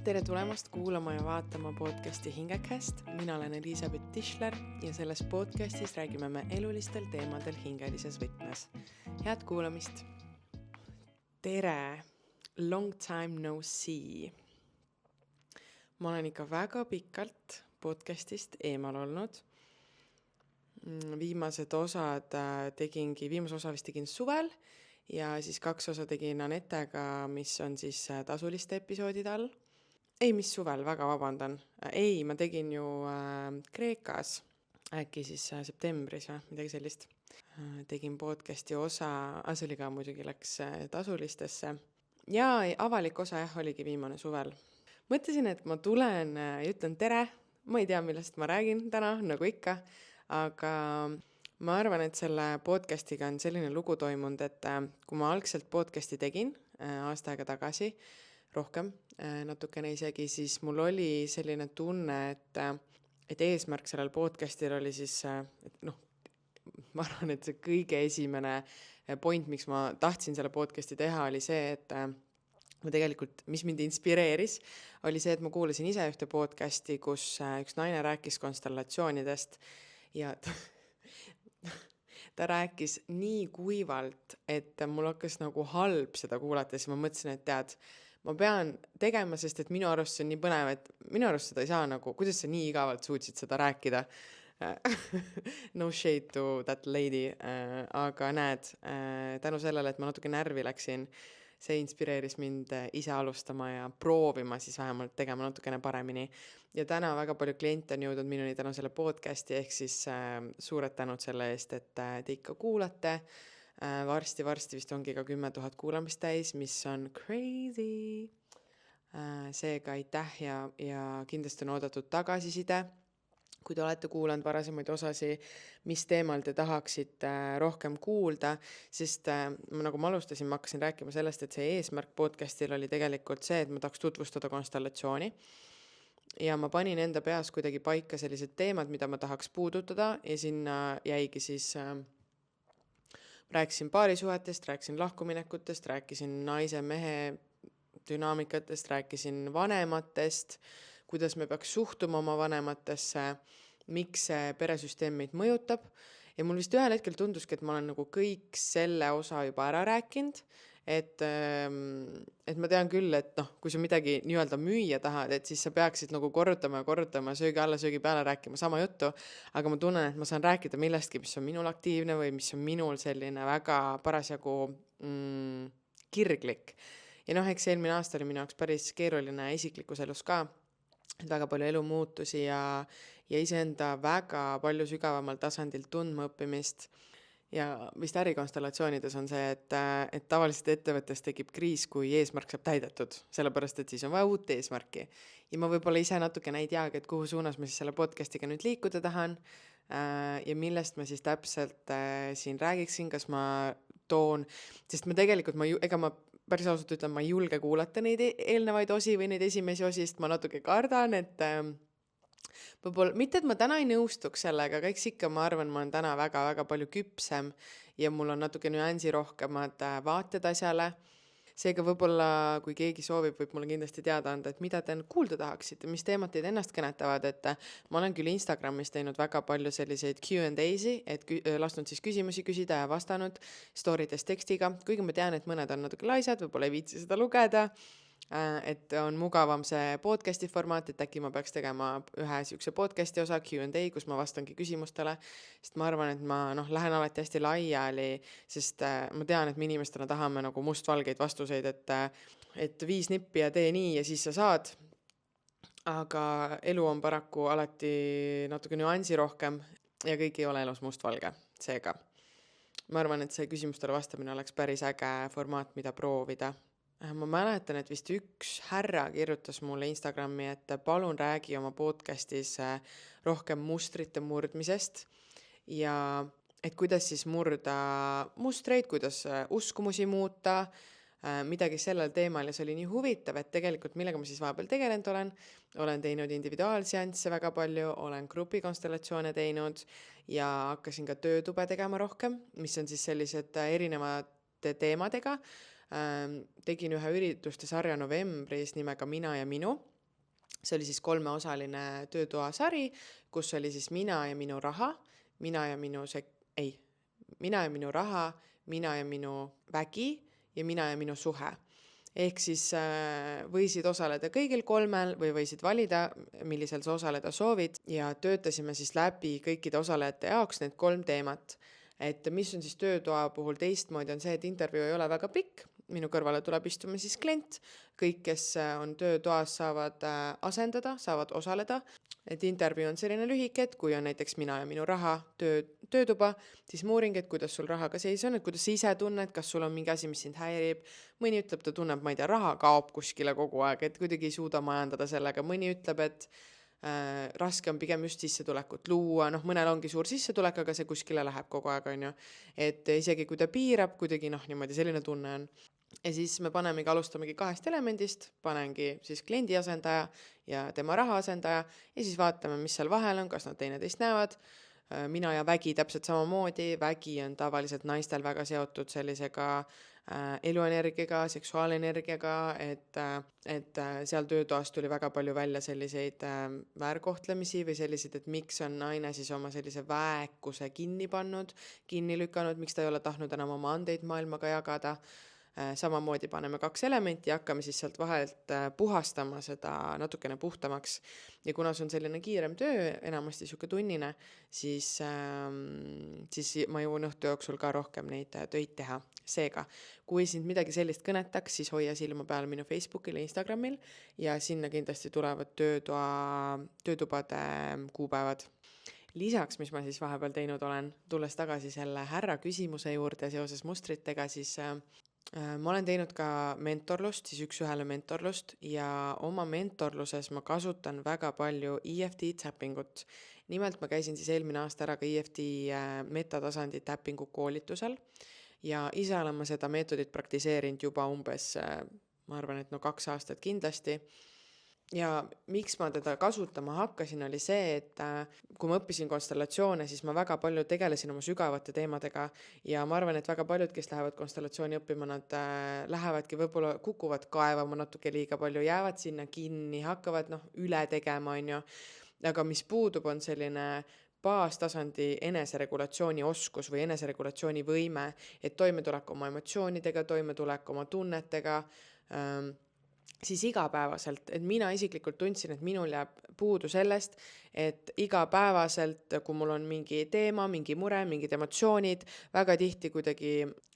Tere tulemast kuulama ja vaatama podcasti Hingekast. Mina olen Elisabeth Tischler ja selles podcastis räägime me elulistel teemadel hingelises võtmes. Head kuulamist! Tere! Long time no see! Ma olen ikka väga pikalt podcastist eemal olnud. Viimase osa vist tegin suvel ja siis 2 osa tegin Anetega, mis on siis tasuliste episoodide all. Ei, mis suvel, väga vabandan. Ei, ma tegin ju Kreekas, äkki siis septembris või midagi sellist. Tegin podcasti osa, see oli ka muidugi läks tasulistesse. Ja avalik osa oligi viimane suvel. Mõtlesin, et ma tulen ja ütlen tere. Ma ei tea, millest ma räägin täna, nagu ikka. Aga ma arvan, et selle podcastiga on selline lugu toimunud, et kui ma algselt podcasti tegin aasta aega tagasi, rohkem, natukene isegi, siis mul oli selline tunne, et eesmärk sellel podcastil oli siis, ma arvan, et see kõige esimene point, miks ma tahtsin selle podcasti teha, oli see, et ma tegelikult, mis mind inspireeris, oli see, et ma kuulasin ise ühte podcasti, kus üks naine rääkis konstellatsioonidest ja ta rääkis nii kuivalt, et mul hakkas nagu halb seda kuulata, siis ma mõtlesin, et tead, ma pean tegema, sest et minu arust see on nii põnev, et minu arust seda ei saa nagu, kuidas sa nii igavalt suutsid seda rääkida. No shade to that lady, aga näed, tänu sellele, et ma natuke närvi läksin, see inspireeris mind ise alustama ja proovima siis vähemalt tegema natukene paremini. Ja täna väga palju kliente on jõudnud minuni tänu selle podcasti, ehk siis suured tänud selle eest, et te ikka kuulate. Varsti vist ongi ka 10 000 kuulamist täis, mis on crazy. Seega aitäh ja kindlasti on oodatud tagasiside. Kui te olete kuulanud varasemaid osasi, mis teemal te tahaksite rohkem kuulda, sest nagu ma alustasin, ma hakkasin rääkima sellest, et see eesmärk podcastil oli tegelikult see, et ma tahaks tutvustada konstellatsiooni. Ja ma panin enda peas kuidagi paika sellised teemad, mida ma tahaks puudutada ja sinna jäigi siis rääkisin paarisuhetest, rääkisin lahkuminekutest, rääkisin naise-mehe dünaamikatest, rääkisin vanematest, kuidas me peaks suhtuma oma vanematesse, miks see peresüsteem meid mõjutab. Ja mul vist ühel hetkel tunduski, et ma olen nagu kõik selle osa juba ära rääkinud, et ma tean küll, et kui sa midagi nii-öelda müüa tahad, et siis sa peaksid nagu korrutama, söögi alla, söögi peale rääkima sama juttu, aga ma tunnen, et ma saan rääkida millestki, mis on minul aktiivne või mis on minul selline väga parasjagu kirglik. Ja eks eelmine aasta oli minu jaoks päris keeruline isiklikus elus ka, et väga palju elu muutusi ja iseenda väga palju sügavamal tasandil tundma õppimist. Ja vist ärikonstellatsioonides on see, et tavaliselt ettevõttes tekib kriis, kui eesmärk saab täidetud, sellepärast, et siis on vaja uut eesmärki. Ja ma võib-olla ise natukene ei teagi, et kuhu suunas ma siis selle podcastiga nüüd liikuda tahan ja millest ma siis täpselt siin räägiksin, kas ma toon, sest ma tegelikult, ega ma päris ausalt ütlen, ma ei julge kuulata neid eelnevaid osi või neid esimesi osi, sest ma natuke kardan, et võib-olla, mitte et ma täna ei nõustuks sellega, aga eks ikka ma arvan, ma olen täna väga-väga palju küpsem ja mul on natuke nüansi rohkemad vaated asjale. Seega võib-olla, kui keegi soovib, võib mulle kindlasti teada anda, et mida te kuulda tahaksite, mis teemad teid ennast kõnetavad, et ma olen küll Instagramis teinud väga palju selliseid Q&A-si, et lasknud siis küsimusi küsida ja vastanud storydes tekstiga, kuigi ma tean, et mõned on natuke laisad, võib-olla ei viitsi seda lugeda, et on mugavam see podcasti formaat, et äkki ma peaks tegema ühe siukse podcasti osa Q&A, kus ma vastangi küsimustele, sest ma arvan, et ma lähen alati hästi laiali, sest ma tean, et me inimestena tahame nagu mustvalgeid vastuseid, et 5 nippi ja tee nii ja siis sa saad, aga elu on paraku alati natuke nüansi rohkem ja kõik ei ole elus mustvalge, seega ma arvan, et see küsimustele vastamine oleks päris äge formaat, mida proovida. Ma mäletan, et vist üks härra kirjutas mulle Instagrami, et palun räägi oma podcastis rohkem mustrite murdmisest ja et kuidas siis murda mustreid, kuidas uskumusi muuta, midagi sellel teemal ja see oli nii huvitav, et tegelikult millega ma siis vahepeal tegelenud olen teinud individuaalseansse väga palju, olen grupikonstellatsioone teinud ja hakkasin ka töötube tegema rohkem, mis on siis sellised erinevate teemadega. Tegin ühe ürituste sarja novembris nimega Mina ja minu, See oli siis 3-osaline töötoa sari, kus oli siis mina ja minu raha, mina ja minu mina ja minu raha, mina ja minu vägi ja mina ja minu suhe. Ehk siis võisid osaleda kõigil 3 või võisid valida, millisel sa osaleda soovid ja töötasime siis läbi kõikide osalejate jaoks need 3 teemat. Et mis on siis töötoa puhul teistmoodi on see, et intervjuu ei ole väga pikk, minu kõrvale tuleb istuma siis klient, kõik, kes on töötoas, saavad asendada, saavad osaleda. Et intervjuu on selline lühike, et kui on näiteks mina ja minu raha töötuba, siis ma uuringi, et kuidas sul rahaga seis on, et kuidas sa ise tunned, kas sul on mingi asi, mis sind häirib. Mõni ütleb, ta tunneb, ma ei tea, raha kaob kuskile kogu aeg, et kuidagi ei suuda majandada sellega. Mõni ütleb, et raske on pigem just sissetulekut luua, mõnel ongi suur sissetulek, aga see kuskile läheb kogu aeg, on ju. Et isegi kui ta piirab, kuidagi niimoodi selline tunne on. Ja siis me alustamegi 2 elemendist, panengi siis kliendi asendaja ja tema raha asendaja ja siis vaatame, mis seal vahel on, kas nad teineteist näevad. Mina ja vägi täpselt samamoodi, vägi on tavaliselt naistel väga seotud sellisega eluenergiaga, seksuaalenergiaga, et seal töötoas tuli väga palju välja selliseid väärkohtlemisi või selliseid, et miks on naine siis oma sellise väekuse kinni lükanud, miks ta ei ole tahtnud enam oma andeid maailmaga jagada. Samamoodi paneme 2 elementi ja hakkame siis sealt vahelt puhastama seda natukene puhtamaks. Ja kuna see on selline kiirem töö, enamasti siuke tunnine, siis ma jõuan õhtu jooksul ka rohkem neid töid teha. Seega, kui sind midagi sellist kõnetaks, siis hoia silma peal minu Facebookil ja Instagramil ja sinna kindlasti tulevad töötubade kuupäevad. Lisaks, mis ma siis vahepeal teinud olen, tulles tagasi selle härra küsimuse juurde seoses mustritega, siis ma olen teinud ka mentorlust, siis 1-1 mentorlust ja oma mentorluses ma kasutan väga palju EFT tappingut. Nimelt ma käisin siis eelmine aasta ära ka EFT metatasandi tappingu koolitusel ja ise olen ma seda meetodit praktiseerinud juba umbes, ma arvan, et 2 aastat kindlasti. Ja miks ma teda kasutama hakkasin, oli see, et kui ma õppisin konstellatsioone, siis ma väga palju tegelesin oma sügavate teemadega ja ma arvan, et väga paljud, kes lähevad konstellatsiooni õppima, nad lähevadki võib-olla kukuvad kaevama natuke liiga palju, jäävad sinna kinni, hakkavad üle tegema, on ju. Aga mis puudub, on selline baastasandi eneseregulatsiooni oskus või eneseregulatsiooni võime, et toimetulek oma emotsioonidega, toimetulek oma tunnetega, siis igapäevaselt, et mina isiklikult tundsin, et minul jääb puudu sellest, et igapäevaselt, kui mul on mingi teema, mingi mure, mingid emotsioonid, väga tihti kuidagi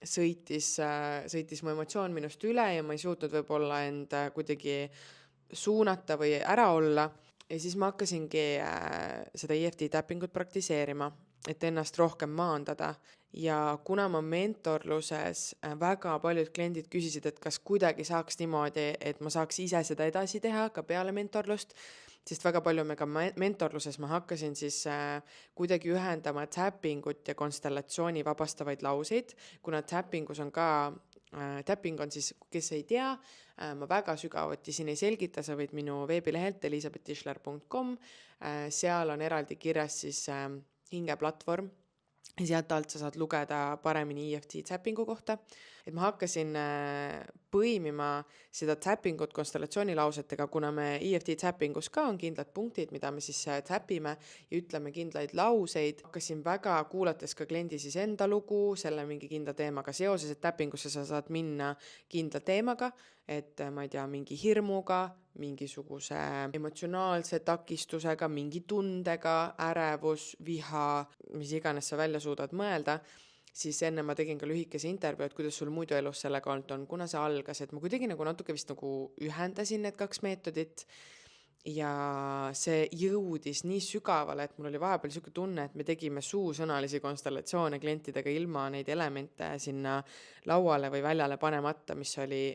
sõitis mu emotsioon minust üle ja ma ei suutnud võib-olla end kuidagi suunata või ära olla. Ja siis ma hakkasingi seda EFT tappingut praktiseerima, et ennast rohkem maandada. Ja kuna ma mentorluses väga paljud kliendid küsisid, et kas kuidagi saaks niimoodi, et ma saaks ise seda edasi teha ka peale mentorlust, sest väga palju me ka mentorluses ma hakkasin siis kuidagi ühendama tappingut ja konstellatsiooni vabastavaid lauseid, kuna tappingus on ka, tapping on siis, kes ei tea, ma väga sügavuti siin ei selgita, sa võid minu veebilehelt elisabethtischler.com, seal on eraldi kirjas siis hingeplatvorm, ja sealt alt sa saad lugeda paremini EFT tappingu kohta. Et ma hakkasin põimima seda tappingut konstellatsioonilausetega, kuna me EFT tappingus ka on kindlad punktid, mida me siis tappime ja ütleme kindlaid lauseid. Hakkasin väga kuulates ka kliendi siis enda lugu, selle mingi kindla teemaga seoses, et tappingusse sa saad minna kindla teemaga, et ma ei tea, mingi hirmuga, mingisuguse emotsionaalse takistusega, mingi tundega, ärevus, viha, mis iganes sa välja suudad mõelda, siis enne ma tegin ka lühikese intervjuu, et kuidas sul muidu elus sellega olnud on, kuna see algas, et ma kuidagi natuke vist ühendasin need 2 meetodit ja see jõudis nii sügavale, et mul oli vahepeal siuke tunne, et me tegime suusõnalisi konstellatsioone klientidega ilma neid elemente sinna lauale või väljale panemata, mis oli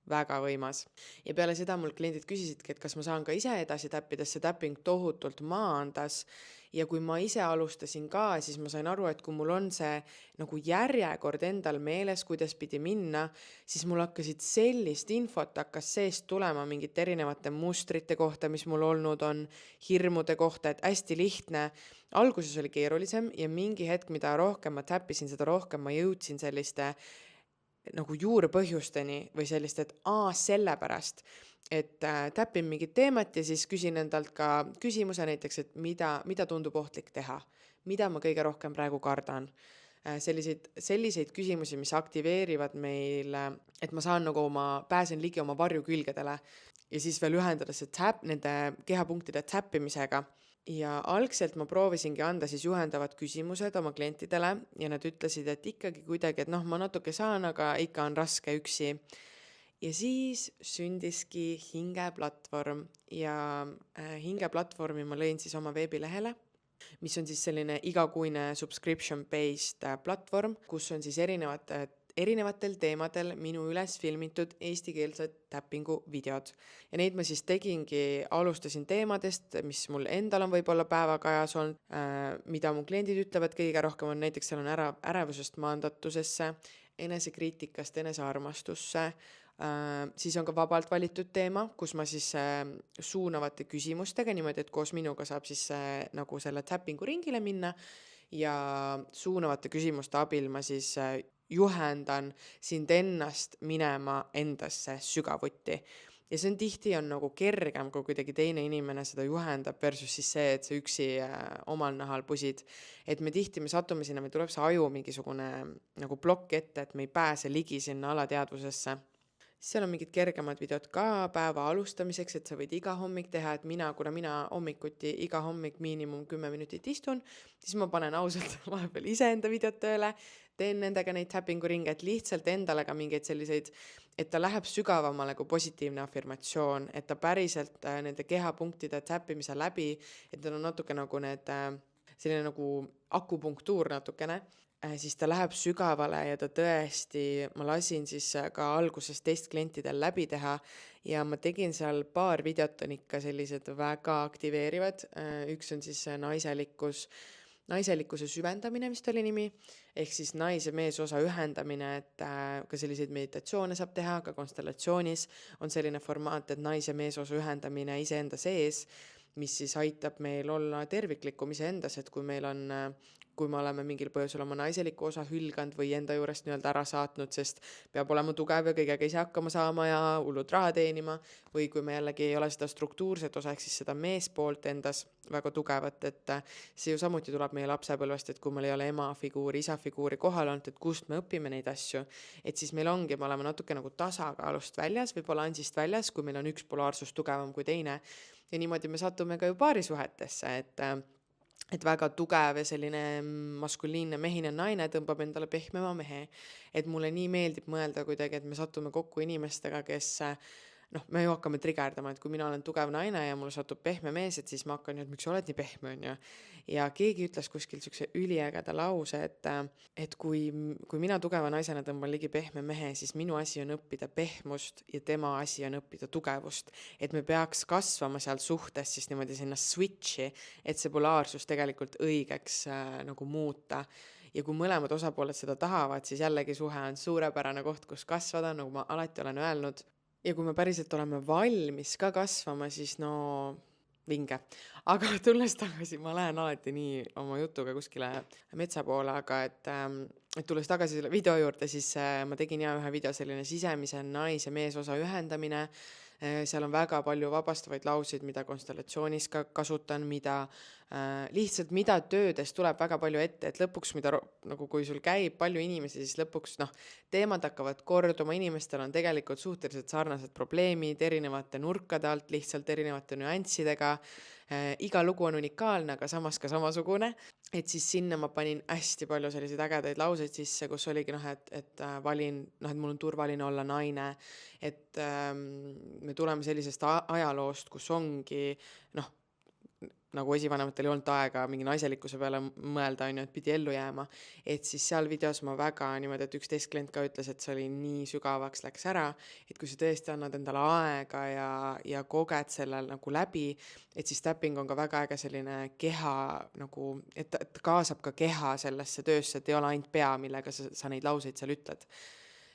väga võimas. Ja peale seda mul kliendid küsisidki, et kas ma saan ka ise edasi täppida, see tapping tohutult maandas ja kui ma ise alustasin ka, siis ma sain aru, et kui mul on see järjekord endal meeles, kuidas pidi minna, siis mul hakkasid sellist infot hakkas seest tulema mingite erinevate mustrite kohta, mis mul olnud on, hirmude kohta, et hästi lihtne. Alguses oli keerulisem ja mingi hetk, mida rohkem ma täppisin, seda rohkem ma jõudsin selliste juurpõhjusteni või sellist, et sellepärast. et täpin mingit teemat ja siis küsin endalt ka küsimuse näiteks, et mida tundub ohtlik teha, mida ma kõige rohkem praegu kardan. Selliseid küsimusi, mis aktiveerivad meil, et ma saan nagu pääsen ligi oma varjukülgedele ja siis veel ühendada see nende kehapunktide täppimisega. Ja algselt ma proovisingi anda siis juhendavad küsimused oma klientidele ja nad ütlesid, et ikkagi kuidagi, et noh, ma natuke saan, aga ikka on raske üksi. Ja siis sündiski hingeplatvorm ja hingeplatvormi ma lõin siis oma veebilehele, mis on siis selline igakuine subscription-based platvorm, kus on siis erinevatel teemadel minu üles filmitud eestikeelsed täppingu videod. Ja neid ma siis alustasin teemadest, mis mul endal on võib-olla päevaga ajas olnud, mida mu kliendid ütlevad kõige rohkem on näiteks seal on ärevusest maandatusesse, enesekriitikast enesearmastusse, siis on ka vabalt valitud teema, kus ma siis suunavate küsimustega niimoodi, et koos minuga saab siis nagu selle täppingu ringile minna ja suunavate küsimuste abil ma siis juhendan sind ennast minema endasse sügavuti. Ja see on tihti nagu kergem, kui kuidagi teine inimene seda juhendab versus siis see, et sa üksi omal nahal pusid. Et me satume sinna, meil tuleb see aju mingisugune nagu plokk ette, et me ei pääse ligi sinna alateadvusesse. Seal on mingid kergemad videod ka päeva alustamiseks, et sa võid iga hommik teha, et kuna mina hommikuti iga hommik miinimum 10 minutit istun, siis ma panen ausalt vahepeal iseenda videot tööle, teen nendega neid täpinguringe, et lihtsalt endale ka mingeid selliseid, et ta läheb sügavamale kui positiivne afirmatsioon, et ta päriselt nende kehapunktide täppimise läbi, et need on natuke nagu selline nagu akupunktuur natukene, siis ta läheb sügavale ja ta tõesti, ma lasin siis ka alguses testklientidel läbi teha ja ma tegin seal paar videot on ikka sellised väga aktiveerivad. Üks on siis naiselikkuse süvendamine, vist oli nimi, ehk siis naise meesosa ühendamine, et ka selliseid meditatsioone saab teha, ka konstellatsioonis on selline formaat, et naise meesosa ühendamine iseenda sees, mis siis aitab meil olla terviklikum iseendas, et kui me oleme mingil põhjusel oma naiseliku osa hülganud või enda juurest nii-öelda ära saatnud, sest peab olema tugev ja kõigega ise hakkama saama ja hullult raha teenima, või kui me jällegi ei ole seda struktuurset osa, ehk siis seda meespoolt endas väga tugevat, et see ju samuti tuleb meie lapsepõlvest, et kui meil ei ole ema figuuri, isa figuuri kohal olnud, et kust me õpime neid asju, et siis me oleme natuke nagu tasakaalust väljas või balansist väljas, kui meil on üks polaarsus tugevam kui teine. Ja niimoodi me satume ka ju paarisuhetesse, et väga tugev ja selline maskuliinne mehine naine tõmbab endale pehmema mehe. Et mulle nii meeldib mõelda kuidagi, et me satume kokku inimestega, kes me ju hakkame trigerdama, et kui mina olen tugev naine ja mulle satub pehme mees, et siis ma hakkan ju, et miks sa oled nii pehme, on ju. Ja keegi ütles kuskil sükse üliägeda lause, et kui mina tugeva naisena tõmban ligi pehme mehe, siis minu asi on õppida pehmust ja tema asi on õppida tugevust. Et me peaks kasvama seal suhtes siis niimoodi sinna switchi, et see polaarsus tegelikult õigeks nagu muuta. Ja kui mõlemad osapooled seda tahavad, siis jällegi suhe on suurepärane koht, kus kasvada, nagu ma alati olen öelnud. Ja kui me päriselt oleme valmis ka kasvama, siis vinge. Aga tulles tagasi, ma lähen alati nii oma jutuga kuskile metsa poole, aga et tulles tagasi selle video juurde, siis ma tegin ühe video selline sisemise naise meesosa ühendamine. Seal on väga palju vabastavaid lauseid, mida konstellatsioonis ka kasutan, lihtsalt mida töödes tuleb väga palju ette, et lõpuks nagu kui sul käib palju inimesi, siis lõpuks teemad hakkavad korduma, inimestel on tegelikult suhteliselt sarnased probleemid erinevate nurkade alt, lihtsalt erinevate nüanssidega. Iga lugu on unikaalne, aga samas ka samasugune, et siis sinna ma panin hästi palju selliseid ägedaid lauseid sisse, kus oligi et mul on turvaline olla naine, et me tuleme sellisest ajaloost, kus ongi nagu esivanematel ei olnud aega mingi naiselikkuse peale mõelda, et pidi ellu jääma. Et siis seal videos ma väga niimoodi, et üks klient ka ütles, et see oli nii sügavaks läks ära, et kui sa tõesti annad endale aega ja koged sellel nagu läbi, et siis tapping on ka väga äge selline keha nagu, et kaasab ka keha sellesse töösse, et ei ole ainult pea, millega sa neid lauseid seal ütled.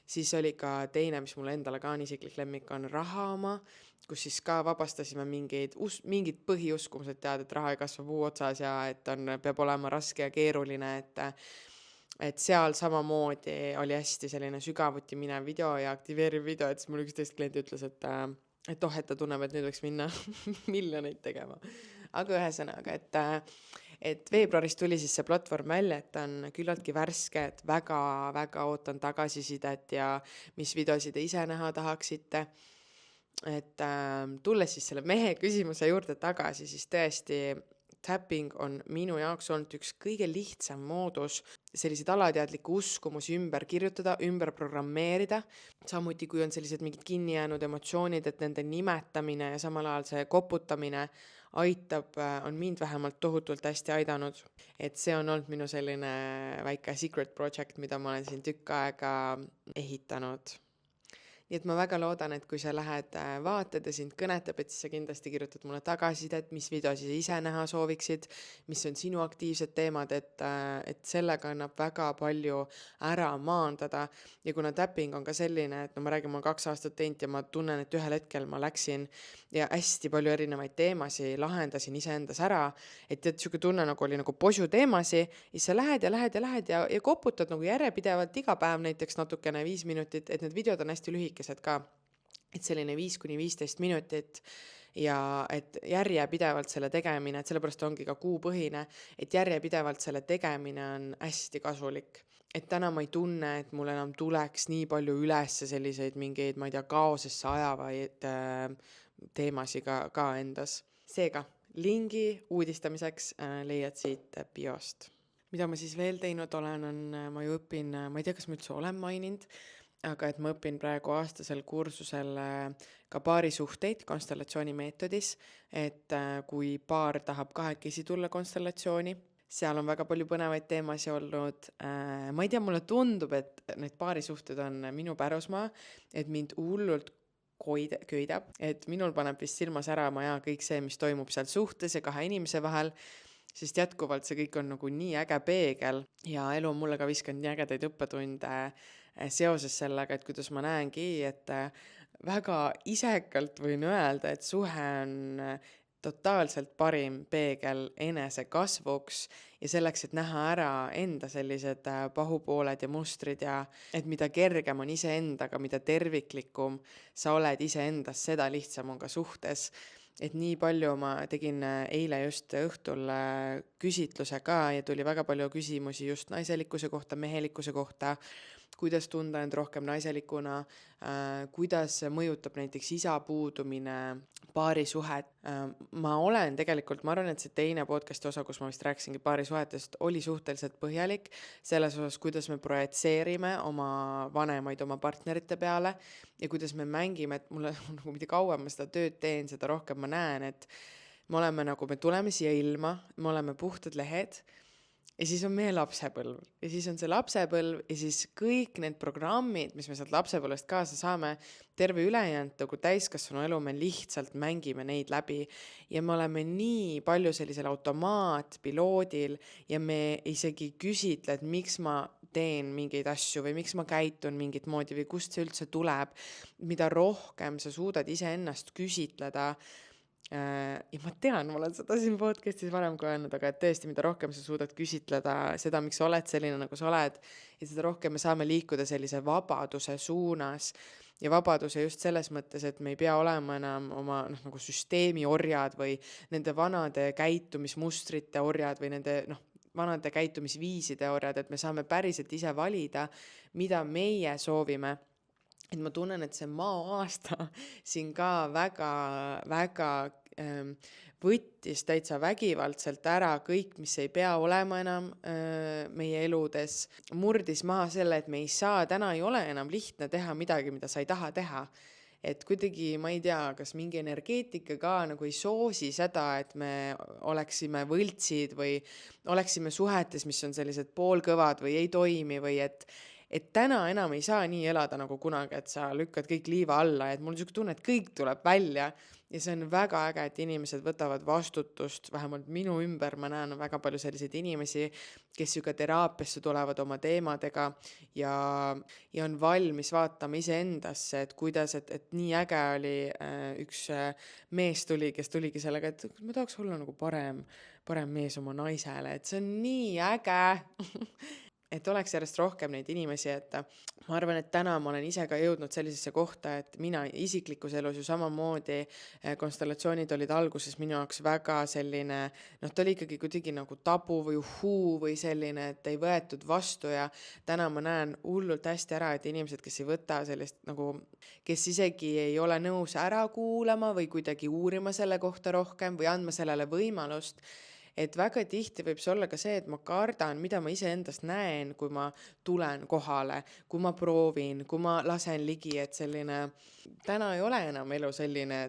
Siis oli ka teine, mis mulle endale ka on isiklik lemmik, on raha oma, kus siis ka vabastasime mingid põhiuskumused et raha ei kasva puu otsas ja et peab olema raske ja keeruline, et seal samamoodi oli hästi selline sügavuti minev video ja aktiveeriv video, et siis mul üks klient ütles, et et ta tunneb, et nüüd võiks minna miljoneid tegema. Aga ühesõnaga, et veebruaris tuli siis see platvorm välja, et ta on küllaltki värske, et väga ootan tagasisidet ja mis videosid te ise näha tahaksite. Et tulles siis selle mehe küsimuse juurde tagasi, siis tõesti tapping on minu jaoks olnud üks kõige lihtsam moodus selliseid alateadlikke uskumusi ümber kirjutada, ümber programmeerida. Samuti kui on sellised mingid kinni jäänud emotsioonid, et nende nimetamine ja samal ajal see koputamine aitab, on mind vähemalt tohutult hästi aidanud. Et see on olnud minu selline väike secret project, mida ma olen siin tükk aega ehitanud. Nii et ma väga loodan, et kui sa lähed vaatad ja sind kõnetab, et siis sa kindlasti kirjutad mulle tagasisidet, mis videosi sa ise näha sooviksid, mis on sinu aktiivsed teemad, et sellega annab väga palju ära maandada. Ja kuna tapping on ka selline, et no ma räägin, ma 2 aastat teinud ja ma tunnen, et ühel hetkel ma läksin ja hästi palju erinevaid teemasi lahendasin iseendas ära, et siuke tunne nagu oli nagu posu teemasi, siis sa lähed ja koputad nagu järjepidevalt iga päev näiteks natukene 5 minutit, et need videod on hästi lühikesed ka, et selline 5-15 minutit ja et järjepidevalt selle tegemine, et sellepärast ongi ka kuupõhine, et järjepidevalt selle tegemine on hästi kasulik. Et täna ma ei tunne, et mul enam tuleks nii palju ülesse selliseid mingeid, ma ei tea, kaosesse ajavaid teemasi ka endas. Seega, lingi uudistamiseks leiad siit biost. Mida ma siis veel teinud olen, ma ju õpin, ma ei tea, kas ma üldse olen maininud, aga et ma õpin praegu aastasel kursusel ka paarisuhteid konstellatsiooni meetodis, et kui paar tahab kahekesi tulla konstellatsiooni, seal on väga palju põnevaid teemasid olnud. Ma ei tea, mulle tundub, et need paarisuhted on minu pärusmaa, et mind hullult köidab, et minul paneb vist silmas ära kõik see, mis toimub seal suhtes ja 2 inimese vahel, sest jätkuvalt see kõik on nagu nii äge peegel ja elu on mulle ka viskanud nii ägedaid õppetunde seoses sellega, et kuidas ma näengi, et väga isekalt võin öelda, et suhe on totaalselt parim peegel enese kasvuks ja selleks, et näha ära enda sellised pahupooled ja mustrid ja et mida kergem on iseendaga, mida terviklikum sa oled iseendas, seda lihtsam on ka suhtes. Et nii palju ma tegin eile just õhtul küsitluse ka ja tuli väga palju küsimusi just naiselikkuse kohta, mehelikkuse kohta, kuidas tunda end rohkem naiselikuna, kuidas mõjutab näiteks isa puudumine paarisuhet. Ma arvan, et see teine podcasti osa, kus ma vist rääkisingi paarisuhetest, oli suhteliselt põhjalik selles osas, kuidas me projitseerime oma vanemaid oma partnerite peale ja kuidas me mängime, et mulle nagu mida kauem ma seda tööd teen, seda rohkem ma näen, et me tuleme siia ilma, me oleme puhtad lehed ja siis on meie lapsepõlv ja siis on see lapsepõlv ja siis kõik need programmid, mis me sealt lapsepõlvest kaasa saame, terve ülejäänud nagu täiskasvanu elu, me lihtsalt mängime neid läbi ja me oleme nii palju sellisel automaatpiloodil ja me isegi küsitle, et miks ma teen mingeid asju või miks ma käitun mingit moodi või kust see üldse tuleb, mida rohkem sa suudad iseennast küsitleda. Ja ma tean, ma olen seda siin podcastis varem ka öelnud, aga et tõesti, mida rohkem sa suudad küsitleda seda, miks sa oled selline, nagu sa oled, ja seda rohkem me saame liikuda sellise vabaduse suunas ja vabaduse just selles mõttes, et me ei pea olema enam oma nagu süsteemi orjad või nende vanade käitumismustrite orjad või nende vanade käitumisviiside orjad, et me saame päriselt ise valida, mida meie soovime. Et ma tunnen, et see maa-aasta siin ka väga võttis täitsa vägivaldselt ära kõik, mis ei pea olema enam meie eludes, murdis maha selle, et me ei saa, täna ei ole enam lihtne teha midagi, mida sa ei taha teha. Et kuidagi, ma ei tea, kas mingi energeetika ka nagu ei soosi seda, et me oleksime võltsid või oleksime suhetes, mis on sellised poolkõvad või ei toimi või et täna enam ei saa nii elada nagu kunagi, et sa lükkad kõik liiva alla, et mul on niisugune tunne, et kõik tuleb välja ja see on väga äge, et inimesed võtavad vastutust, vähemalt minu ümber ma näen väga palju selliseid inimesi, kes ju ka teraapiasse tulevad oma teemadega ja on valmis vaatama iseendasse, et kuidas, et nii äge oli, üks mees tuli, kes tuligi sellega, et ma tahaks olla nagu parem mees oma naisele, et see on nii äge. et oleks järjest rohkem neid inimesi, et ma arvan, et täna ma olen ise ka jõudnud sellisesse kohta, et mina isiklikus elus ju samamoodi konstellatsioonid olid alguses minu jaoks väga selline, noh, ta oli ikkagi kuidagi nagu tabu või uhuu või selline, et ei võetud vastu ja täna ma näen hullult hästi ära, et inimesed, kes ei võta sellist nagu, kes isegi ei ole nõus ära kuulama või kuidagi uurima selle kohta rohkem või andma sellele võimalust, et väga tihti võib see olla ka see, et ma kardan, mida ma iseendast näen, kui ma tulen kohale, kui ma proovin, kui ma lasen ligi, et selline, täna ei ole enam elu selline,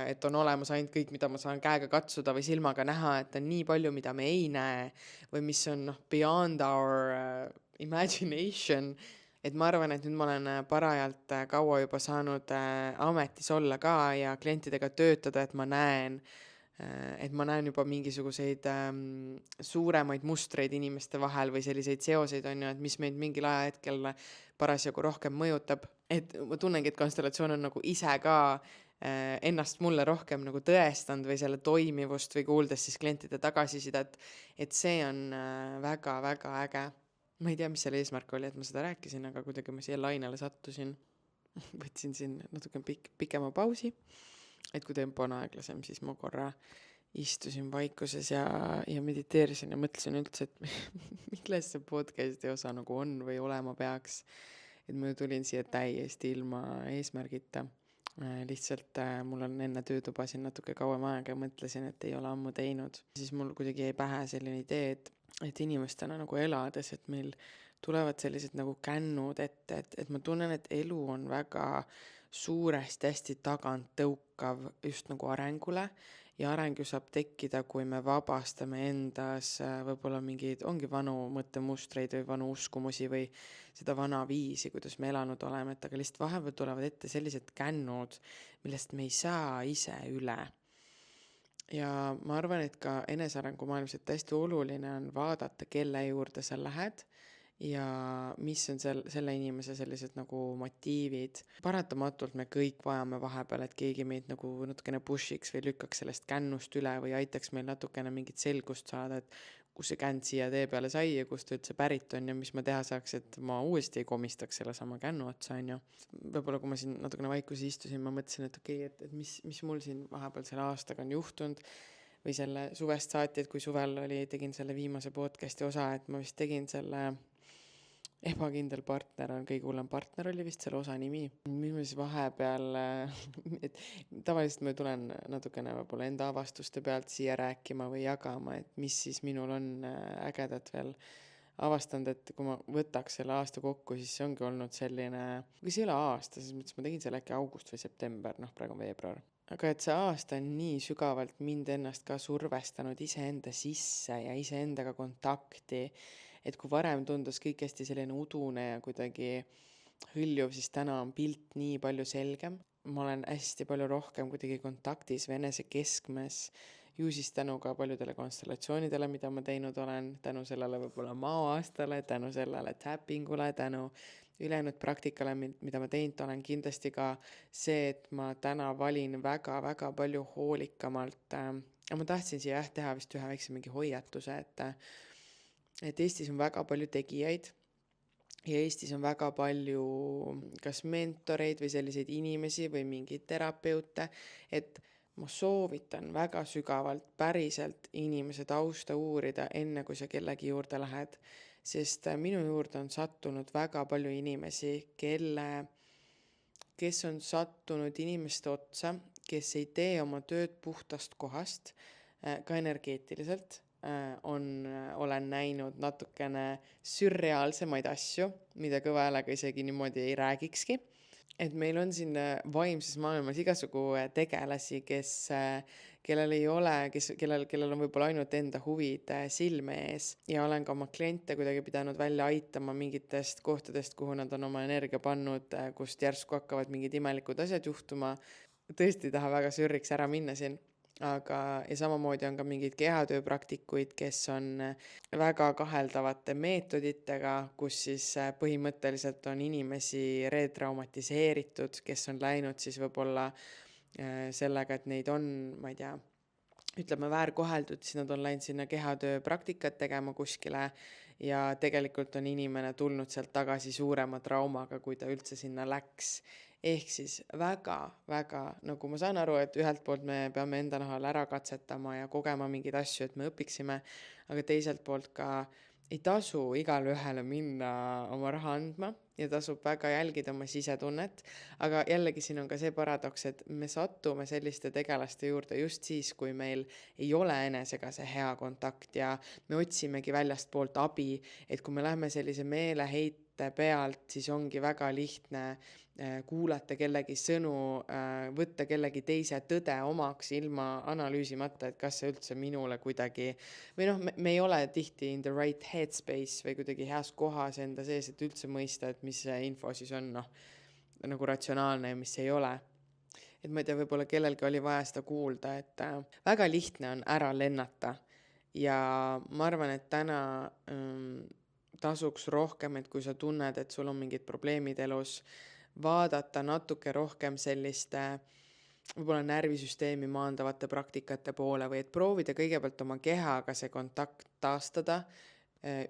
et on olemas ainult kõik, mida ma saan käega katsuda või silmaga näha, et on nii palju, mida me ei näe või mis on beyond our imagination. Et ma arvan, et nüüd ma olen parajalt kaua juba saanud ametis olla ka ja klientidega töötada, et ma näen juba mingisuguseid suuremaid mustreid inimeste vahel või selliseid seoseid on ju, et mis meid mingil ajahetkel parasjagu rohkem mõjutab. Et ma tunnengi, et konstellatsioon on nagu ise ka ennast mulle rohkem nagu tõestanud või selle toimivust või kuuldes siis klientide tagasisidet, et see on väga-väga äge. Ma ei tea, mis selle eesmärk oli, et ma seda rääkisin, aga kuidagi ma siia lainele sattusin. Võtsin siin natuke pikema pausi. Et kui tempo on aeglasem, siis ma korra istusin vaikuses ja mediteerisin ja mõtlesin üldse, et milles see podcasti osa nagu on või olema peaks. Et ma tulin siia täiesti ilma eesmärgita. Lihtsalt mul on enne töötuba siin natuke kauem aega ja mõtlesin, et ei ole ammu teinud. Siis mul kuidagi jäi pähe selline idee, et inimestena nagu elades, et meil tulevad sellised nagu kännud ette, et ma tunnen, et elu on väga suuresti hästi tagant tõukav just nagu arengule ja areng ju saab tekkida, kui me vabastame endas võib-olla mingeid, ongi vanu mõttemustreid või vanu uskumusi või seda vana viisi, kuidas me elanud oleme, et aga lihtsalt vahepeal tulevad ette sellised kännud, millest me ei saa ise üle. Ja ma arvan, et ka enesearengu maailmas, et hästi oluline on vaadata, kelle juurde sa lähed ja mis on selle inimese sellised nagu motiivid. Paratamatult me kõik vajame vahepeal, et keegi meid nagu natukene pushiks või lükkaks sellest kännust üle või aitaks meil natukene mingit selgust saada, et kus see känd siia tee peale sai ja kust ta üldse pärit on ja mis ma teha saaks, et ma uuesti ei komistaks selle sama kännu otsa, on ju. Võib-olla kui ma siin natukene vaikuses istusin, ma mõtlesin, et okei, et mis mul siin vahepeal selle aastaga on juhtunud või selle suvest saati, et kui suvel tegin selle viimase podcasti osa, et ma vist tegin selle ebakindel partner on kõige hullem partner oli vist selle osa nimi. Mis ma siis vahepeal, et tavaliselt ma tulen natukene võib-olla enda avastuste pealt siia rääkima või jagama, et mis siis minul on ägedat veel avastanud, et kui ma võtaks selle aasta kokku, siis see ongi olnud selline, kui see ei ole aasta, siis mõttes ma tegin selle äkki august või september, praegu on veebruar. Aga et see aasta on nii sügavalt mind ennast ka survestanud iseenda sisse ja iseendaga kontakti, et kui varem tundus kõik hästi selline udune ja kuidagi hõljuv, siis täna on pilt nii palju selgem. Ma olen hästi palju rohkem kuidagi kontaktis või enese keskmes, ju siis tänu ka paljudele konstellatsioonidele, mida ma teinud olen, tänu sellele võib-olla maaastale, tänu sellele tappingule, tänu ülejäänud praktikale, mida ma teinud olen, kindlasti ka see, et ma täna valin väga-väga palju hoolikamalt. Ma tahtsin siia teha vist ühe väikse mingi hoiatuse, et Eestis on väga palju tegijaid ja Eestis on väga palju kas mentoreid või selliseid inimesi või mingeid terapeute, et ma soovitan väga sügavalt päriselt inimese tausta uurida enne, kui sa kellegi juurde lähed, sest minu juurde on sattunud väga palju inimesi, kes on sattunud inimeste otsa, kes ei tee oma tööd puhtast kohast, ka energeetiliselt. Olen näinud natukene sürreaalsemaid asju, mida kõva häälega isegi niimoodi ei räägikski. Et meil on siin vaimses maailmas igasugu tegelasi, kellel on võib-olla ainult enda huvid silme ees ja olen ka oma kliente kuidagi pidanud välja aitama mingitest kohtadest, kuhu nad on oma energia pannud, kust järsku hakkavad mingid imelikud asjad juhtuma. Tõesti ei taha väga sürriks ära minna siin. Ja samamoodi on ka mingid kehatööpraktikuid, kes on väga kaheldavate meetoditega, kus siis põhimõtteliselt on inimesi retraumatiseeritud, kes on läinud siis võib-olla sellega, et neid on, ma ei tea, ütleme, väärkoheldud, siis nad on läinud sinna kehatöö praktikat tegema kuskile ja tegelikult on inimene tulnud sealt tagasi suurema traumaga, kui ta üldse sinna läks. Ehk siis väga, nagu ma saan aru, et ühelt poolt me peame enda nahal ära katsetama ja kogema mingeid asju, et me õpiksime, aga teiselt poolt ka ei tasu igale ühele minna oma raha andma ja tasub väga jälgida oma sisetunnet, aga jällegi siin on ka see paradoks, et me sattume selliste tegelaste juurde just siis, kui meil ei ole enesega see hea kontakt ja me otsimegi väljastpoolt abi, et kui me lähme sellise meeleheite pealt, siis ongi väga lihtne kuulata kellegi sõnu, võtta kellegi teise tõde omaks ilma analüüsimata, et kas see üldse minule kuidagi või noh, me ei ole tihti in the right headspace või kuidagi heas kohas enda sees, et üldse mõista, et mis see info siis on nagu ratsionaalne ja mis ei ole. Et ma ei tea, võib-olla kellelgi oli vaja seda kuulda, et väga lihtne on ära lennata ja ma arvan, et täna tasuks rohkem, et kui sa tunned, et sul on mingid probleemid elus, vaadata natuke rohkem selliste võib-olla närvisüsteemi maandavate praktikate poole või et proovida kõigepealt oma kehaga see kontakt taastada,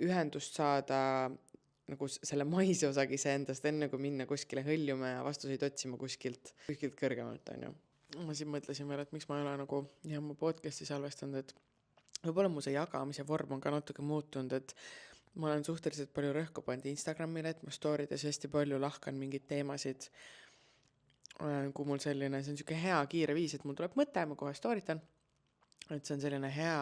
ühendust saada nagu selle maise osagi iseendast, enne kui minna kuskile hõljuma ja vastuseid otsima kuskilt kõrgemalt, on ju. Ma siin mõtlesin veel, et miks ma ei ole nagu oma podcasti salvestanud, et võib-olla mu see jagamise vorm on ka natuke muutunud, et ma olen suhteliselt palju rõhku pannud Instagramile, et ma storydes hästi palju lahkan mingeid teemasid, kui mul selline, see on niisugune hea kiire viis, et mul tuleb mõte, ma kohe storytan, et see on selline hea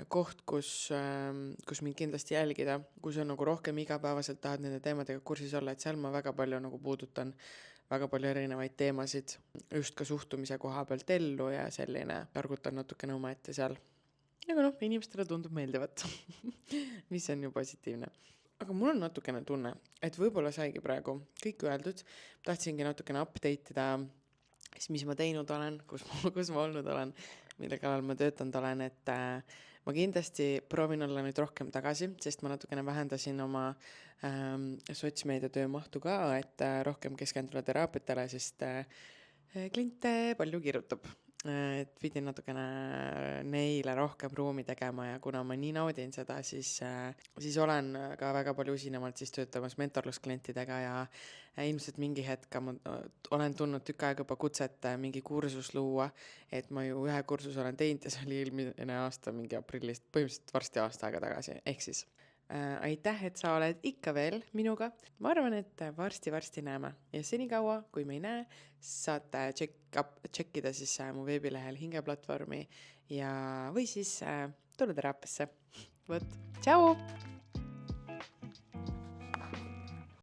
koht, kus mind kindlasti jälgida, kui sa nagu rohkem igapäevaselt tahad nende teemadega kursis olla, et seal ma väga palju nagu puudutan väga palju erinevaid teemasid, just ka suhtumise koha pealt ellu ja selline targutan natukene omaette seal. Aga noh, inimestele tundub meeldivat, mis on ju positiivne. Aga mul on natukene tunne, et võib-olla saigi praegu kõik öeldud. Tahtsingi natukene update ida, mis ma teinud olen, kus ma olnud olen, mille kallal ma töötanud olen, et ma kindlasti proovin olla nüüd rohkem tagasi, sest ma natukene vähendasin oma sotsmeedia töömahtu ka, et rohkem keskenduda teraapiatele, sest kliente palju kirjutab. Et pidin natukene neile rohkem ruumi tegema ja kuna ma nii naudin seda, siis olen ka väga palju usinemalt siis töötamas mentorlusklientidega ja ilmselt mingi hetk ma olen tundnud tükk aega juba kutset mingi kursus luua, et ma ju ühe kursus olen teinud ja see oli eelmine aasta mingi aprillist, põhimõtteliselt varsti aasta aega tagasi, ehk siis aitäh, et sa oled ikka veel minuga. Ma arvan, et varsti näeme ja senikaua, kui me ei näe, saate tšekkida siis mu veebilehel hingeplatvormi ja või siis tulla teraapiasse. Vot, tšau!